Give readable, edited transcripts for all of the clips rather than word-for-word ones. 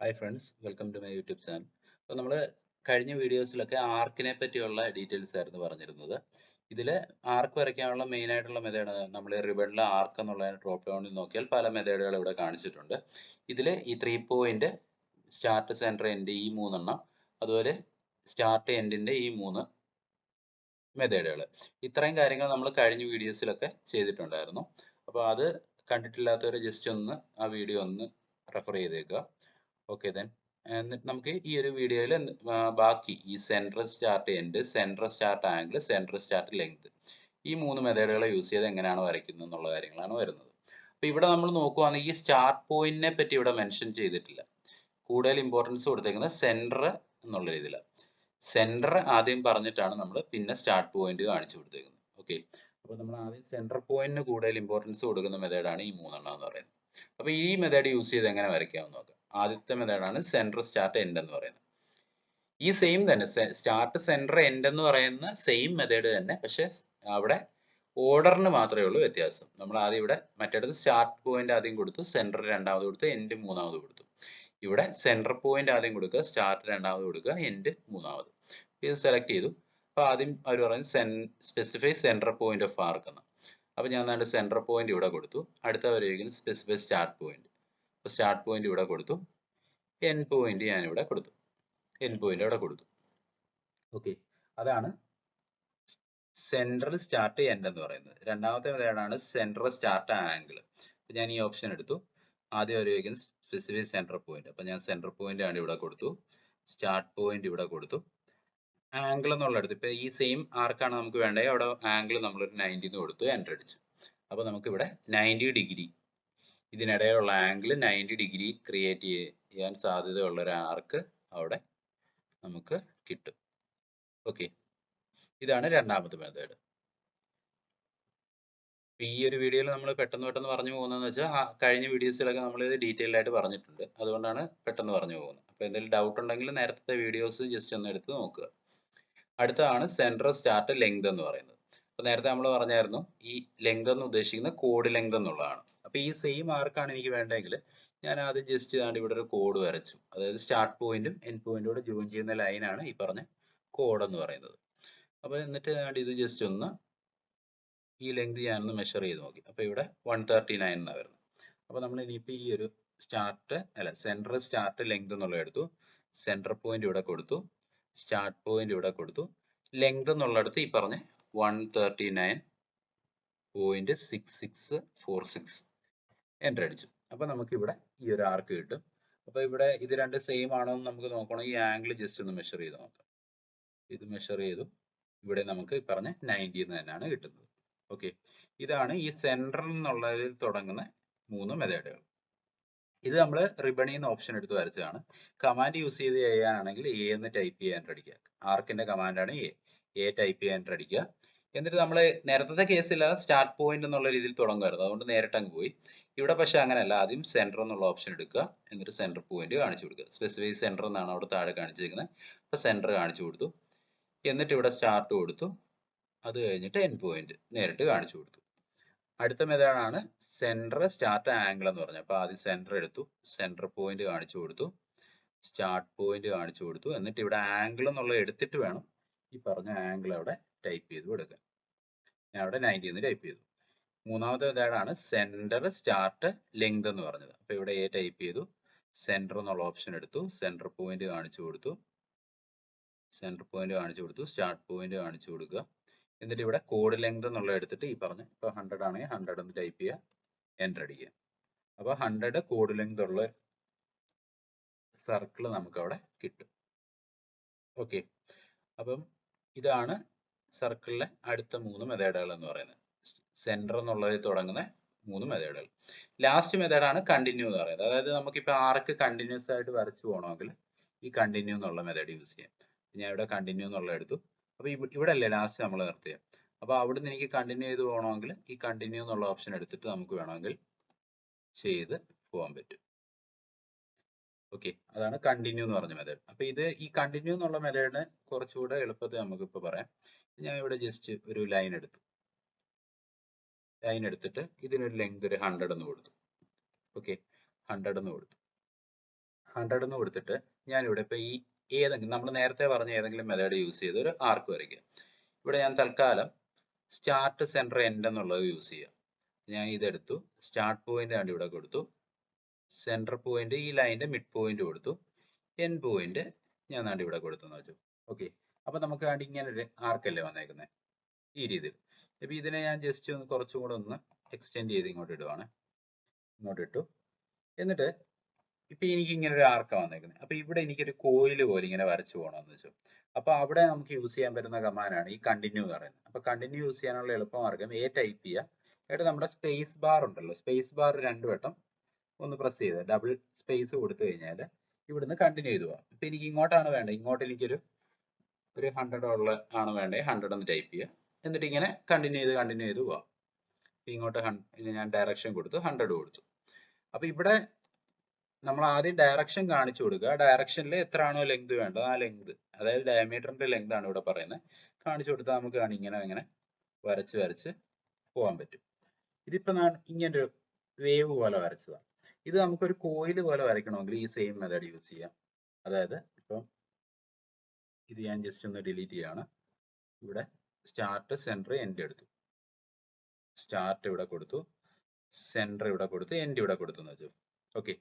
Hi friends, welcome to my YouTube channel. അപ്പോൾ നമ്മൾ കഴിഞ്ഞ വീഡിയോസിലൊക്കെ ആർക്കിനെ പറ്റിയുള്ള ഡീറ്റെയിൽസ് ആയിരുന്നു പറഞ്ഞിരുന്നത്. ഇതിൽ ആർക്ക് വരയ്ക്കാനുള്ള മെയിൻ ആയിട്ടുള്ള മെത്തേഡ് നമ്മൾ റിബണിലെ ആർക്ക് എന്നുള്ള ഡ്രോപ്പ് ഡൗണിൽ നോക്കിയാൽ പല മെത്തേഡുകൾ ഇവിടെ കാണിച്ചിട്ടുണ്ട്. ഇതിൽ ഈ 3 പോയിന്റ്, സ്റ്റാർട്ട്, സെൻറ്റർ, എൻഡ് ഈ മൂന്നെണ്ണം, അതുപോലെ സ്റ്റാർട്ട് എൻഡിൻ്റെ ഈ മൂന്ന് മെത്തേഡുകൾ. ഇത്രയും കാര്യങ്ങൾ നമ്മൾ കഴിഞ്ഞ വീഡിയോസിലൊക്കെ ചെയ്തിട്ടുണ്ടായിരുന്നു. അപ്പോൾ അത് കണ്ടിട്ടില്ലാത്തവർ ജസ്റ്റ് ഒന്ന് ആ വീഡിയോ ഒന്ന് റെഫർ ചെയ്തേക്കുക. ഓക്കെ ദെൻ എന്നിട്ട് നമുക്ക് ഈ ഒരു വീഡിയോയിൽ ബാക്കി ഈ centre start end, centre start angle, centre start length ഈ മൂന്ന് മെത്തേഡുകൾ യൂസ് ചെയ്ത് എങ്ങനെയാണ് വരയ്ക്കുന്നത് എന്നുള്ള കാര്യങ്ങളാണ് വരുന്നത്. അപ്പോൾ ഇവിടെ നമ്മൾ നോക്കുവാണെങ്കിൽ ഈ സ്റ്റാർട്ട് പോയിന്റിനെ പറ്റി ഇവിടെ മെൻഷൻ ചെയ്തിട്ടില്ല. കൂടുതൽ ഇമ്പോർട്ടൻസ് കൊടുത്തേക്കുന്നത് സെൻറ്റർ എന്നുള്ള രീതിയിലാണ്. സെൻറ്റർ ആദ്യം പറഞ്ഞിട്ടാണ് നമ്മൾ പിന്നെ സ്റ്റാർട്ട് പോയിന്റ് കാണിച്ചു കൊടുത്തേക്കുന്നത്. ഓക്കെ, അപ്പോൾ നമ്മൾ ആദ്യം സെൻറ്റർ പോയിന്റിന് കൂടുതൽ ഇമ്പോർട്ടൻസ് കൊടുക്കുന്ന മെത്തേഡാണ് ഈ മൂന്നെണ്ണം എന്ന് പറയുന്നത്. അപ്പോൾ ഈ മെത്തേഡ് യൂസ് ചെയ്ത് എങ്ങനെ വരയ്ക്കാമെന്ന് നോക്കാം. ആദ്യത്തെ മെത്തേഡാണ് സെൻറ്റർ സ്റ്റാർട്ട് എൻഡ് എന്ന് പറയുന്നത്. ഈ സെയിം തന്നെ സ്റ്റാർട്ട് സെൻറ്റർ എൻഡ് എന്ന് പറയുന്ന സെയിം മെത്തേഡ് തന്നെ, പക്ഷെ അവിടെ ഓർഡറിന് മാത്രമേ ഉള്ളൂ വ്യത്യാസം. നമ്മൾ ആദ്യം ഇവിടെ മറ്റേടത്ത് സ്റ്റാർട്ട് പോയിന്റ് ആദ്യം കൊടുത്തു, സെൻറ്റർ രണ്ടാമത് കൊടുത്തു, എൻഡ് മൂന്നാമത് കൊടുത്തു. ഇവിടെ സെൻറ്റർ പോയിന്റ് ആദ്യം കൊടുക്കുക, സ്റ്റാർട്ട് രണ്ടാമത് കൊടുക്കുക, എൻഡ് മൂന്നാമത്. ഇത് സെലക്ട് ചെയ്തു. അപ്പോൾ ആദ്യം അവർ പറയുന്നത് സ്പെസിഫൈ സെൻറ്റർ പോയിന്റ് ഓഫ് ആർക്ക് എന്ന്. അപ്പോൾ ഞാൻ എന്താണ്ട് സെൻറ്റർ പോയിന്റ് ഇവിടെ കൊടുത്തു. അടുത്ത വരികയും സ്പെസിഫൈ സ്റ്റാർട്ട് പോയിന്റ്. അപ്പോൾ സ്റ്റാർട്ട് പോയിന്റ് ഇവിടെ കൊടുത്തു, എൻ പോയിന്റ് ഞാൻ ഇവിടെ കൊടുത്തു, എൻ പോയിന്റ് അവിടെ കൊടുത്തു. ഓക്കെ, അതാണ് സെൻട്രൽ സ്റ്റാർട്ട് എൻഡ് എന്ന് പറയുന്നത്. രണ്ടാമത്തെ മെത്തേഡാണ് സെൻട്രൽ സ്റ്റാർട്ട് ആംഗിൾ. അപ്പോൾ ഞാൻ ഈ ഓപ്ഷൻ എടുത്തു. ആദ്യം വരികയും സ്പെസിഫൈ സെൻറ്റർ പോയിന്റ്. അപ്പോൾ ഞാൻ സെൻറ്റർ പോയിന്റ് ആണ് ഇവിടെ കൊടുത്തു, സ്റ്റാർട്ട് പോയിന്റ് ഇവിടെ കൊടുത്തു, ആംഗിൾ എന്നുള്ളടത്ത് ഇപ്പോൾ ഈ സെയിം ആർക്കാണ് നമുക്ക് വേണ്ടത്. അവിടെ ആംഗിൾ നമ്മളൊരു 90 എന്ന് കൊടുത്തു, എൻ്റർ അടിച്ചു. അപ്പോൾ നമുക്കിവിടെ 90 ഡിഗ്രി, ഇതിനിടയിലുള്ള ആംഗിൾ 90 ഡിഗ്രി ക്രിയേറ്റ് ചെയ്യാൻ സാധ്യതയുള്ള ഒരു ആർക്ക് അവിടെ നമുക്ക് കിട്ടും. ഓക്കെ, ഇതാണ് രണ്ടാമത്തെ മെത്തേഡ്. ഈ ഒരു വീഡിയോയിൽ നമ്മൾ പെട്ടെന്ന് പറഞ്ഞു പോകുന്നതെന്ന് വെച്ചാൽ കഴിഞ്ഞ വീഡിയോസിലൊക്കെ നമ്മൾ ഇത് ഡീറ്റെയിൽ ആയിട്ട് പറഞ്ഞിട്ടുണ്ട്. അതുകൊണ്ടാണ് പെട്ടെന്ന് പറഞ്ഞു പോകുന്നത്. അപ്പോൾ എന്തെങ്കിലും ഡൗട്ട് ഉണ്ടെങ്കിൽ നേരത്തെ വീഡിയോസ് ജസ്റ്റ് ഒന്ന് എടുത്ത് നോക്കുക. അടുത്തതാണ് സെൻട്രൽ സ്റ്റാർട്ട് ലെങ്ത് എന്ന് പറയുന്നത്. അപ്പോൾ നേരത്തെ നമ്മൾ പറഞ്ഞായിരുന്നു ഈ ലെങ്ത് എന്ന് ഉദ്ദേശിക്കുന്നത് കോഡ് ലെങ്ത് എന്നുള്ളതാണ്. അപ്പോൾ ഈ സെയിം ആർക്കാണ് എനിക്ക് വേണ്ടതെങ്കിൽ ഞാൻ ആദ്യം ജസ്റ്റ് ഇവിടെ ഒരു കോഡ് വരച്ചു. അതായത് സ്റ്റാർട്ട് പോയിന്റും എൻഡ് പോയിന്റും കൂടെ ജോയിൻ ചെയ്യുന്ന ലൈനാണ് ഈ പറഞ്ഞ കോഡ് എന്ന് പറയുന്നത്. അപ്പോൾ എന്നിട്ട് ഇത് ജസ്റ്റ് ഒന്ന് ഈ ലെങ്ത് ഞാനൊന്ന് മെഷർ ചെയ്ത് നോക്കി. അപ്പോൾ ഇവിടെ 139 എന്നാണ് വരുന്നത്. അപ്പോൾ നമ്മൾ ഇനിയിപ്പോൾ ഈ ഒരു സെൻട്രൽ സ്റ്റാർട്ട് ലെങ്ത് എന്നുള്ളത് എടുത്തു, സെൻറ്റർ പോയിന്റ് ഇവിടെ കൊടുത്തു, സ്റ്റാർട്ട് പോയിന്റ് ഇവിടെ കൊടുത്തു, ലെങ്ത് എന്നുള്ളിടത്ത് ഈ പറഞ്ഞ 139.6646 എൻ്റർ അടിച്ചു. അപ്പോൾ നമുക്കിവിടെ ഈ ഒരു ആർക്ക് കിട്ടും. അപ്പോൾ ഇവിടെ ഇത് രണ്ട് സെയിം ആണോ എന്ന് നമുക്ക് നോക്കണം. ഈ ആംഗിൾ ജസ്റ്റ് ഒന്ന് മെഷർ ചെയ്ത് നോക്കാം. ഇത് മെഷർ ചെയ്തു. ഇവിടെ നമുക്ക് ഈ പറഞ്ഞ 90 എന്ന് തന്നെയാണ് കിട്ടുന്നത്. ഓക്കെ, ഇതാണ് ഈ സെൻട്രൽ എന്നുള്ളതിൽ തുടങ്ങുന്ന മൂന്ന് മെത്തേഡുകൾ. ഇത് നമ്മൾ റിബണിൽ നിന്ന് ഓപ്ഷൻ എടുത്ത് വരച്ചതാണ്. കമാൻഡ് യൂസ് ചെയ്ത് ചെയ്യാനാണെങ്കിൽ എ എന്ന് ടൈപ്പ് ചെയ്യാൻ അടിക്കുക. ആർക്കിന്റെ കമാൻഡാണ് എ ടൈപ്പ് ചെയ്യാൻ അടിക്കുക. എന്നിട്ട് നമ്മൾ നേരത്തെ കേസില്ലാതെ സ്റ്റാർട്ട് പോയിന്റ് എന്നുള്ള രീതിയിൽ തുടങ്ങുമായിരുന്നു, അതുകൊണ്ട് നേരിട്ട് അങ്ങ് പോയി. ഇവിടെ പക്ഷേ അങ്ങനെയല്ല. ആദ്യം സെൻറ്റർ എന്നുള്ള ഓപ്ഷൻ എടുക്കുക, എന്നിട്ട് സെൻറ്റർ പോയിന്റ് കാണിച്ചു കൊടുക്കുക. സ്പെസിഫൈ സെൻറ്റർ എന്നാണ് അവിടെ താഴെ കാണിച്ചിരിക്കുന്നത്. അപ്പോൾ സെൻറ്റർ കാണിച്ചു കൊടുത്തു, എന്നിട്ട് ഇവിടെ സ്റ്റാർട്ട് കൊടുത്തു, അത് കഴിഞ്ഞിട്ട് എൻഡ് പോയിന്റ് നേരിട്ട് കാണിച്ചു കൊടുത്തു. അടുത്ത മെത്തേഡാണ് സെൻറ്റർ സ്റ്റാർട്ട് ആംഗിൾ എന്ന് പറഞ്ഞത്. അപ്പോൾ ആദ്യം സെൻറ്റർ എടുത്തു, സെൻറ്റർ പോയിന്റ് കാണിച്ചു കൊടുത്തു, സ്റ്റാർട്ട് പോയിന്റ് കാണിച്ചു കൊടുത്തു, എന്നിട്ട് ഇവിടെ ആംഗിൾ എന്നുള്ളത് എടുത്തിട്ട് വേണം ഈ പറഞ്ഞ ആംഗിൾ അവിടെ ടൈപ്പ് ചെയ്ത് കൊടുക്കാൻ. ഞാൻ അവിടെ 90 എന്ന് ടൈപ്പ് ചെയ്തു. മൂന്നാമത്തെ മെത്തേഡാണ് സെൻറ്റർ സ്റ്റാർട്ട് ലെങ്ത് എന്ന് പറഞ്ഞത്. അപ്പോൾ ഇവിടെ എ ടൈപ്പ് ചെയ്തു, സെൻറ്റർ എന്നുള്ള ഓപ്ഷൻ എടുത്തു, സെൻറ്റർ പോയിന്റ് കാണിച്ചു കൊടുത്തു, സ്റ്റാർട്ട് പോയിന്റ് കാണിച്ചു കൊടുക്കുക. എന്നിട്ട് ഇവിടെ കോഡ് ലെങ്ത് എന്നുള്ള എടുത്തിട്ട് ഈ പറഞ്ഞ ഇപ്പോൾ 100 ആണെങ്കിൽ 100 എന്ന് ടൈപ്പ് ചെയ്യുക, എൻ്റർ അടിക്കുക. അപ്പോൾ 100 കോഡ് ലെങ്ത് ഉള്ള സർക്കിൾ നമുക്ക് അവിടെ കിട്ടും. ഓക്കെ, അപ്പം ഇതാണ് സർക്കിളിലെ അടുത്ത മൂന്ന് മെത്തേഡുകൾ എന്ന് പറയുന്നത്. സെൻറ്റർ എന്നുള്ളതിൽ തുടങ്ങുന്ന മൂന്ന് മെത്തേഡുകൾ. ലാസ്റ്റ് മെത്തേഡാണ് കണ്ടിന്യൂ എന്ന് പറയുന്നത്. അതായത് നമുക്കിപ്പോൾ ആർക്ക് കണ്ടിന്യൂസ് ആയിട്ട് വരച്ചു പോകണമെങ്കിൽ ഈ കണ്ടിന്യൂ എന്നുള്ള മെത്തേഡ് യൂസ് ചെയ്യാം. ഞാൻ ഇവിടെ കണ്ടിന്യൂ എന്നുള്ള എടുത്തു. അപ്പോൾ ഇവിടെ അല്ലേ ലാസ്റ്റ് നമ്മൾ നിർത്തിയത്. അപ്പോൾ അവിടുന്ന് എനിക്ക് കണ്ടിന്യൂ ചെയ്ത് പോകണമെങ്കിൽ ഈ കണ്ടിന്യൂ എന്നുള്ള ഓപ്ഷൻ എടുത്തിട്ട് നമുക്ക് വേണമെങ്കിൽ ചെയ്ത് പോകാൻ പറ്റും. ഓക്കെ, അതാണ് കണ്ടിന്യൂ എന്ന് പറഞ്ഞ മെത്തേഡ്. അപ്പോൾ ഈ കണ്ടിന്യൂ എന്നുള്ള മെത്തേഡിന് കുറച്ചുകൂടെ എളുപ്പത്തിൽ നമുക്കിപ്പോൾ പറയാം. ഞാൻ ഇവിടെ ജസ്റ്റ് ഒരു ലൈൻ എടുത്തു. ലൈൻ എടുത്തിട്ട് ഇതിനൊരു ലെങ്ത് ഒരു 100 എന്ന് കൊടുത്തു. ഓക്കെ, 100 എന്ന് കൊടുത്തു. 100 എന്ന് കൊടുത്തിട്ട് ഞാനിവിടെ ഇപ്പോൾ ഈ ഏതെങ്കിലും നമ്മൾ നേരത്തെ പറഞ്ഞ ഏതെങ്കിലും മെത്തേഡ് യൂസ് ചെയ്ത് ഒരു ആർക്ക് വരയ്ക്കുക. ഇവിടെ ഞാൻ തൽക്കാലം സ്റ്റാർട്ട് സെൻറ്റർ എൻഡ് എന്നുള്ളത് യൂസ് ചെയ്യാം. ഞാൻ ഇതെടുത്തു, സ്റ്റാർട്ട് പോയിന്റ് ആണ് ഇവിടെ കൊടുത്തു, സെൻറ്റർ പോയിന്റ് ഈ ലൈനിന്റെ മിഡ് പോയിന്റ് കൊടുത്തു, എൻഡ് പോയിന്റ് ഞാൻ ദാണ്ട് ഇവിടെ കൊടുത്തെന്ന് വെച്ചു. ഓക്കെ, അപ്പോൾ നമുക്ക് വേണ്ടി ഇങ്ങനെ ഒരു ആർക്കല്ലേ വന്നേക്കുന്നത് ഈ രീതിയിൽ. അപ്പോൾ ഇതിനെ ഞാൻ ജസ്റ്റ് ഒന്ന് കുറച്ചും കൂടെ ഒന്ന് എക്സ്റ്റെൻഡ് ചെയ്ത് ഇങ്ങോട്ട് ഇടുവാണ്. ഇങ്ങോട്ട് ഇട്ടു. എന്നിട്ട് ഇപ്പൊ എനിക്ക് ഇങ്ങനെ ഒരു ആർക്കാണ് വന്നേക്കുന്നത്. അപ്പൊ ഇവിടെ എനിക്കൊരു കോയിൽ പോലെ ഇങ്ങനെ വരച്ചു പോകണമെന്ന് വെച്ചു. അപ്പൊ അവിടെ നമുക്ക് യൂസ് ചെയ്യാൻ പറ്റുന്ന കമാൻഡാണ് ഈ കണ്ടിന്യൂ എന്ന് പറയുന്നത്. അപ്പൊ കണ്ടിന്യൂ യൂസ് ചെയ്യാനുള്ള എളുപ്പമാർഗ്ഗം A ടൈപ്പ് ചെയ്യുക, എന്നിട്ട് നമ്മുടെ സ്പേസ് ബാർ ഉണ്ടല്ലോ, സ്പേസ് ബാർ 2 വട്ടം ഒന്ന് പ്രസ് ചെയ്ത് ഡബിൾ സ്പേസ് കൊടുത്തു കഴിഞ്ഞാൽ ഇവിടുന്ന് കണ്ടിന്യൂ ചെയ്തു പോവാം. ഇപ്പൊ എനിക്ക് ഇങ്ങോട്ടാണ് വേണ്ടത്, ഇങ്ങോട്ട് എനിക്കൊരു 100 ഉള്ള ആണ് വേണ്ടത്, 100 എന്ന് ടൈപ്പ് ചെയ്യുക. എന്നിട്ട് ഇങ്ങനെ കണ്ടിന്യൂ ചെയ്ത് പോവാം. ഇങ്ങോട്ട് ഞാൻ ഡയറക്ഷൻ കൊടുത്തു, 100 കൊടുത്തു. അപ്പൊ ഇവിടെ നമ്മൾ ആദ്യം ഡയറക്ഷൻ കാണിച്ചു കൊടുക്കുക. ഡയറക്ഷനിൽ എത്രയാണോ ലെങ്ത് വേണ്ടത് ആ ലെങ്ത്, അതായത് ഡയമീറ്ററിന്റെ ലെങ്ത് ആണ് ഇവിടെ പറയുന്നത്, കാണിച്ചു കൊടുത്താൽ നമുക്ക് ഇങ്ങനെ വരച്ച് പോകാൻ പറ്റും. ഇതിപ്പോ ഞാൻ ഇങ്ങനെ ഒരു വേവ് പോലെ വരച്ചതാണ്. ഇത് നമുക്കൊരു കോയിൽ പോലെ വരയ്ക്കണമെങ്കിൽ ഈ സെയിം മെത്തേഡ് യൂസ് ചെയ്യാം. അതായത് ഇപ്പം ഇത് ഞാൻ ജസ്റ്റ് ഒന്ന് ഡിലീറ്റ് ചെയ്യാണ്. ഇവിടെ സ്റ്റാർട്ട് സെൻറ്റർ എൻഡ് എടുത്തു, സ്റ്റാർട്ട് ഇവിടെ കൊടുത്തു, സെൻറ്റർ ഇവിടെ കൊടുത്തു, എൻഡ് ഇവിടെ കൊടുത്തു എന്ന് വെച്ചു. ഓക്കെ,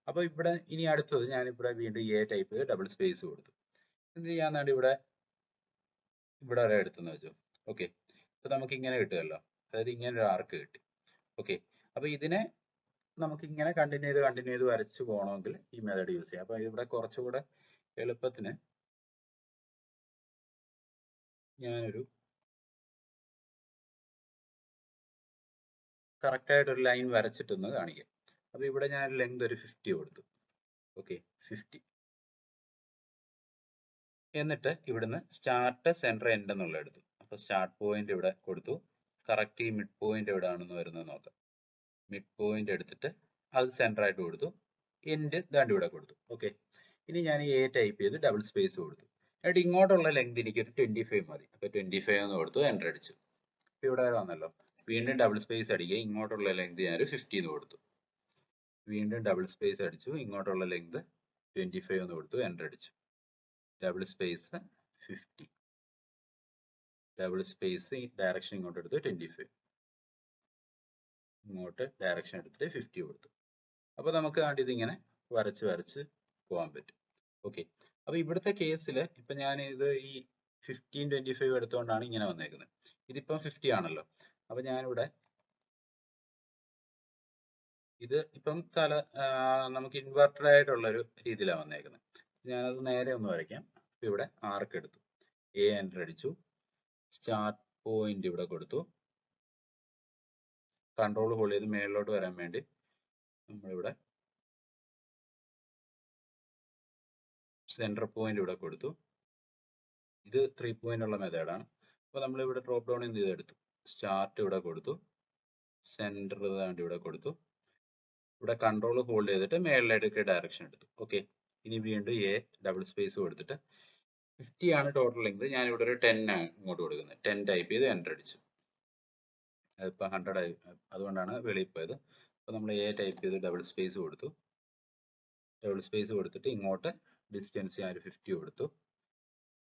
അപ്പോൾ ഇവിടെ ഇനി അടുത്തത് ഞാനിവിടെ വീണ്ടും A ടൈപ്പ് ചെയ്ത് ഡബിൾ സ്പേസ് കൊടുത്തു. എന്ത് ചെയ്യാൻ വേണ്ടി ഇവിടെ വരെ എടുത്തെന്ന് വെച്ചു. ഓക്കെ, അപ്പോൾ നമുക്ക് ഇങ്ങനെ കിട്ടുമല്ലോ, അതായത് ഇങ്ങനെ ഒരു ആർക്ക് കിട്ടി. ഓക്കെ, അപ്പോൾ ഇതിനെ നമുക്ക് ഇങ്ങനെ കണ്ടിന്യൂ ചെയ്ത് വരച്ച് പോകണമെങ്കിൽ ഈ മെത്തേഡ് യൂസ് ചെയ്യാം. അപ്പോൾ ഇവിടെ കുറച്ചുകൂടെ എളുപ്പത്തിന് ഞാനൊരു കറക്റ്റായിട്ടൊരു ലൈൻ വരച്ചിട്ടൊന്ന് കാണിക്കാം. അപ്പോൾ ഇവിടെ ഞാൻ ലെങ്ത് ഒരു 50 കൊടുത്തു. ഓക്കെ, 50. എന്നിട്ട് ഇവിടുന്ന് സ്റ്റാർട്ട് സെൻറ്റർ എൻഡ് എന്നുള്ള എടുത്തു. അപ്പോൾ സ്റ്റാർട്ട് പോയിന്റ് ഇവിടെ കൊടുത്തു. കറക്റ്റ് ഈ മിഡ് പോയിന്റ് എവിടെയാണെന്ന് വരുന്നത് നോക്കാം. മിഡ് പോയിന്റ് എടുത്തിട്ട് അത് സെൻറ്റർ ആയിട്ട് കൊടുത്തു, എൻഡ് ദാണ്ട് ഇവിടെ കൊടുത്തു. ഓക്കെ, ഇനി ഞാൻ A ടൈപ്പ് ചെയ്ത് ഡബിൾ സ്പേസ് കൊടുത്തു. എന്നിട്ട് ഇങ്ങോട്ടുള്ള ലെങ്ത് എനിക്കൊരു 25 മതി. അപ്പോൾ 25 എന്ന് കൊടുത്തു, എൻ്റർ അടിച്ചു. ഇപ്പോൾ ഇവിടെ വന്നല്ലോ. വീണ്ടും ഡബിൾ സ്പേസ് അടിക്കുക, ഇങ്ങോട്ടുള്ള ലെങ്ത് ഞാനൊരു 50 എന്ന് കൊടുത്തു. വീണ്ടും ഡബിൾ സ്പേസ് അടിച്ചു, ഇങ്ങോട്ടുള്ള ലെങ്ത് 25 എന്ന് കൊടുത്തു, എൻ്റർ അടിച്ചു. Double space 50, double space direction ഇങ്ങോട്ട് എടുത്ത് 25, ഇങ്ങോട്ട് ഡയറക്ഷൻ എടുത്തിട്ട് 50 കൊടുത്തു. അപ്പോൾ നമുക്ക് ഇതിങ്ങനെ വരച്ച് പോകാൻ പറ്റും. ഓക്കെ, അപ്പോൾ ഇവിടുത്തെ കേസിൽ ഇപ്പം ഞാൻ ഇത് ഈ 15 25 എടുത്തുകൊണ്ടാണ് ഇങ്ങനെ വന്നേക്കുന്നത്. ഇതിപ്പം 50 ആണല്ലോ. അപ്പോൾ ഞാനിവിടെ ഇത് ഇപ്പം നമുക്ക് ഇൻവെർട്ടഡ് ആയിട്ടുള്ള ഒരു രീതിയിലാണ് വന്നേക്കുന്നത്. ഞാനത് നേരെ ഒന്ന് വരയ്ക്കാം. അപ്പോൾ ഇവിടെ ആർക്ക് എടുത്തു, A എൻ്റർ അടിച്ചു, സ്റ്റാർട്ട് പോയിന്റ് ഇവിടെ കൊടുത്തു, കൺട്രോൾ ഹോൾഡ് ചെയ്ത് മേളിലോട്ട് വരാൻ വേണ്ടി നമ്മളിവിടെ സെൻറ്റർ പോയിന്റ് ഇവിടെ കൊടുത്തു. ഇത് 3 പോയിന്റ് ഉള്ള മെത്തേഡാണ്. അപ്പോൾ നമ്മളിവിടെ ഡ്രോപ്പ് ഡൗൺ എന്ത് ചെയ്തെടുത്തു, സ്റ്റാർട്ട് ഇവിടെ കൊടുത്തു, സെൻറ്റർ ഇവിടെ കൊടുത്തു, ഇവിടെ കൺട്രോൾ ഹോൾഡ് ചെയ്തിട്ട് മേളിലേക്ക് ഡയറക്ഷൻ എടുത്തു. ഓക്കെ, ഇനി വീണ്ടും A ഡബിൾ സ്പേസ് കൊടുത്തിട്ട് 50 ആണ് ടോട്ടൽ ലെങ്ത്, ഞാനിവിടെ ഒരു 10 ആണ് ഇങ്ങോട്ട് കൊടുക്കുന്നത്. 10 ടൈപ്പ് ചെയ്ത് എൻ്റർ അടിച്ചു. അതിപ്പോൾ 100 ആയി, അതുകൊണ്ടാണ് വെളിയിൽ പോയത്. അപ്പോൾ നമ്മൾ A ടൈപ്പ് ചെയ്ത് ഡബിൾ സ്പേസ് കൊടുത്തു, ഡബിൾ സ്പേസ് കൊടുത്തിട്ട് ഇങ്ങോട്ട് ഡിസ്റ്റൻസ് ഞാൻ ഒരു 50 കൊടുത്തു,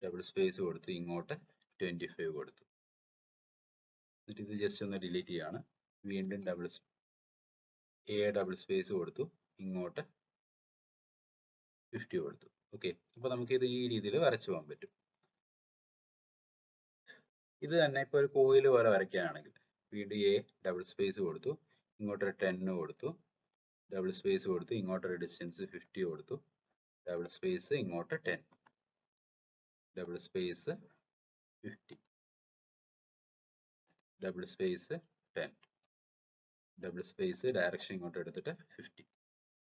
ഡബിൾ സ്പേസ് കൊടുത്തു, ഇങ്ങോട്ട് 25 കൊടുത്തു. എന്നിട്ട് ഇത് ജസ്റ്റ് ഒന്ന് ഡിലീറ്റ് ചെയ്യാണ്. വീണ്ടും A ഡബിൾ സ്പേസ് കൊടുത്തു, ഇങ്ങോട്ട് 50 കൊടുത്തു. ഓക്കെ, അപ്പോൾ നമുക്കിത് ഈ രീതിയിൽ വരച്ചു പോകാൻ പറ്റും. ഇത് തന്നെ ഇപ്പോൾ ഒരു കോയിൽ പോലെ വരയ്ക്കുകയാണെങ്കിൽ വീണ്ടും A ഡബിൾ സ്പേസ് കൊടുത്തു, ഇങ്ങോട്ടൊരു 10 കൊടുത്തു, ഡബിൾ സ്പേസ് കൊടുത്തു, ഇങ്ങോട്ടൊരു ഡിസ്റ്റൻസ് 50 കൊടുത്തു, ഡബിൾ സ്പേസ് ഇങ്ങോട്ട് 10, double space 50, double space 10, double space direction ഇങ്ങോട്ട് എടുത്തിട്ട് 50.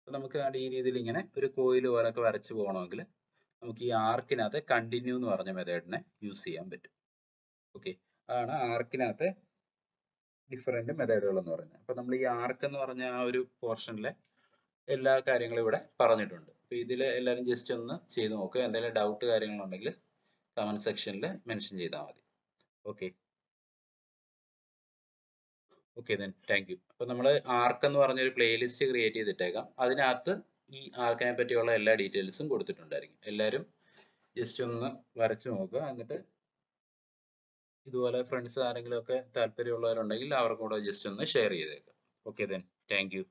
അപ്പോൾ നമുക്ക് ഈ രീതിയിൽ ഇങ്ങനെ ഒരു കോയിൽ പോലൊക്കെ വരച്ച് പോകണമെങ്കിൽ നമുക്ക് ഈ ആർക്കിനകത്ത് കണ്ടിന്യൂ എന്ന് പറഞ്ഞ മെത്തേഡിനെ യൂസ് ചെയ്യാൻ പറ്റും. ഓക്കെ, അതാണ് ആർക്കിനകത്ത് ഡിഫറെൻറ്റ് മെത്തേഡുകൾ എന്ന് പറയുന്നത്. അപ്പോൾ നമ്മൾ ഈ ആർക്ക് എന്ന് പറഞ്ഞ ആ ഒരു പോർഷനിലെ എല്ലാ കാര്യങ്ങളും ഇവിടെ പറഞ്ഞിട്ടുണ്ട്. അപ്പോൾ ഇതിൽ എല്ലാവരും ജസ്റ്റ് ഒന്ന് ചെയ്ത് നോക്കുക. എന്തെങ്കിലും ഡൗട്ട് കാര്യങ്ങളുണ്ടെങ്കിൽ കമൻറ്റ് സെക്ഷനിൽ മെൻഷൻ ചെയ്താൽ മതി. Okay okay then thank you. അപ്പോൾ നമ്മൾ ആർക്ക് എന്ന് പറഞ്ഞൊരു പ്ലേലിസ്റ്റ് ക്രിയേറ്റ് ചെയ്തിട്ടേക്കാം. അതിനകത്ത് ഈ ആർക്കിനെ പറ്റിയുള്ള എല്ലാ ഡീറ്റെയിൽസും കൊടുത്തിട്ടുണ്ടായിരിക്കും. എല്ലാവരും ജസ്റ്റ് ഒന്ന് വരച്ചു നോക്കുക. എന്നിട്ട് ഇതുപോലെ ഫ്രണ്ട്സ് ആരെങ്കിലും ഒക്കെ താല്പര്യമുള്ളവരുണ്ടെങ്കിൽ അവർക്കും കൂടെ ജസ്റ്റ് ഒന്ന് ഷെയർ ചെയ്തേക്കുക. Okay then, thank you.